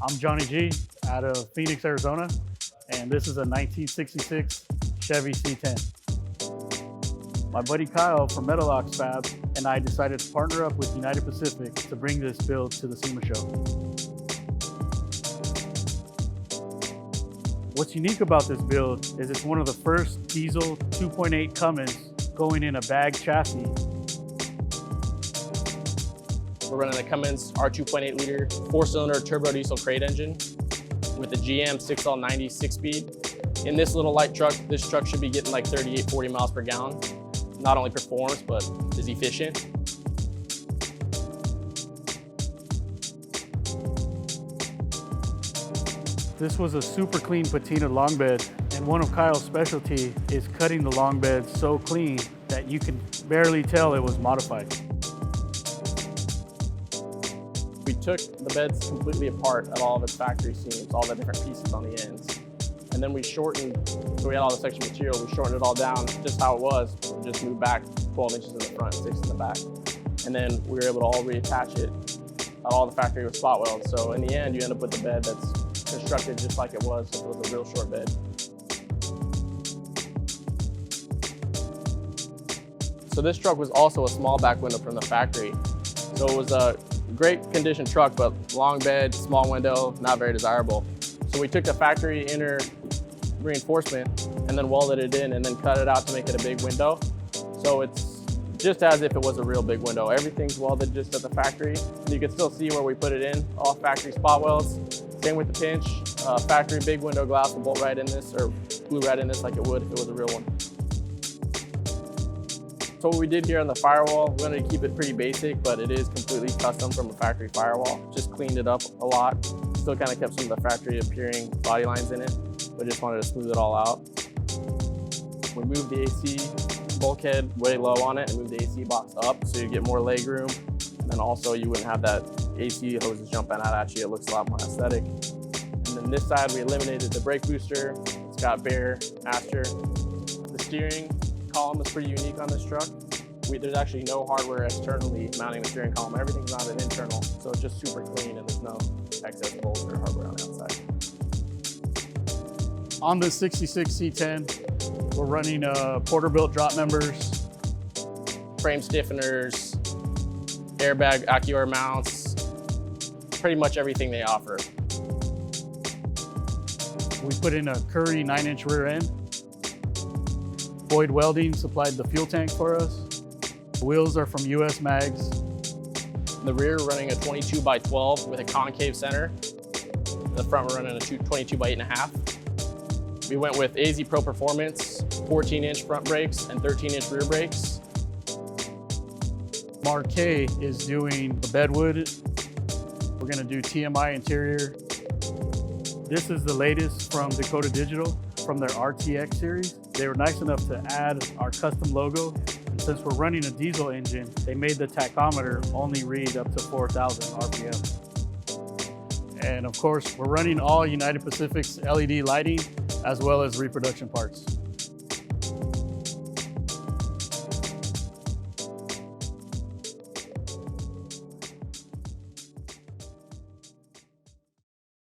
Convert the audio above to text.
I'm Johny G out of Phoenix, Arizona, and this is a 1966 Chevy C10. My buddy Kyle from Metal Ox Fab and I decided to partner up with United Pacific to bring this build to the SEMA Show. What's unique about this build is it's one of the first diesel 2.8 Cummins going in a bag chassis. We're running a Cummins R2.8 liter 4-cylinder turbo diesel crate engine with a GM 6L90 6-speed. In this little light truck, this truck should be getting like 38, 40 miles per gallon. Not only performs, but is efficient. This was a super clean patina long bed, and one of Kyle's specialty is cutting the long bed so clean that you can barely tell it was modified. We took the beds completely apart at all of its factory seams, all the different pieces on the ends. And then we shortened, so we had all the section material, we shortened it all down just how it was, just moved back 12 inches in the front, 6 in the back. And then we were able to all reattach it at all the factory with spot welds. So in the end, you end up with a bed that's constructed just like it was if it was a real short bed. So this truck was also a small back window from the factory. So it was a great condition truck, but long bed, small window, not very desirable. So we took the factory inner reinforcement and then welded it in and then cut it out to make it a big window. So it's just as if it was a real big window. Everything's welded just at the factory. And you can still see where we put it in, all factory spot welds. Same with the pinch. Factory big window glass will bolt right in this or glue right in this like it would if it was a real one. So what we did here on the firewall, we wanted to keep it pretty basic, but it is completely custom from a factory firewall. Just cleaned it up a lot. Still kind of kept some of the factory appearing body lines in it, but just wanted to smooth it all out. We moved the AC bulkhead way low on it and moved the AC box up so you get more leg room. And then also you wouldn't have that AC hoses jumping out at you. It looks a lot more aesthetic. And then this side, we eliminated the brake booster. It's got bare master. The steering column is pretty unique on this truck. There's actually no hardware externally mounting the steering column. Everything's mounted internal, so it's just super clean and there's no excess bolts or hardware on the outside. On the 66 C10, we're running Porterbuilt drop members, frame stiffeners, airbag AccuAir mounts, pretty much everything they offer. We put in a Curry 9-inch rear end. Boyd Welding supplied the fuel tank for us. The wheels are from US Mags. In the rear, we're running a 22x12 with a concave center. In the front, we're running a 22x8.5. We went with AZ Pro Performance, 14-inch front brakes and 13-inch rear brakes. Marquet is doing the bedwood. We're gonna do TMI interior. This is the latest from Dakota Digital from their RTX series. They were nice enough to add our custom logo. And since we're running a diesel engine, they made the tachometer only read up to 4,000 RPM. And of course, we're running all United Pacific's LED lighting as well as reproduction parts.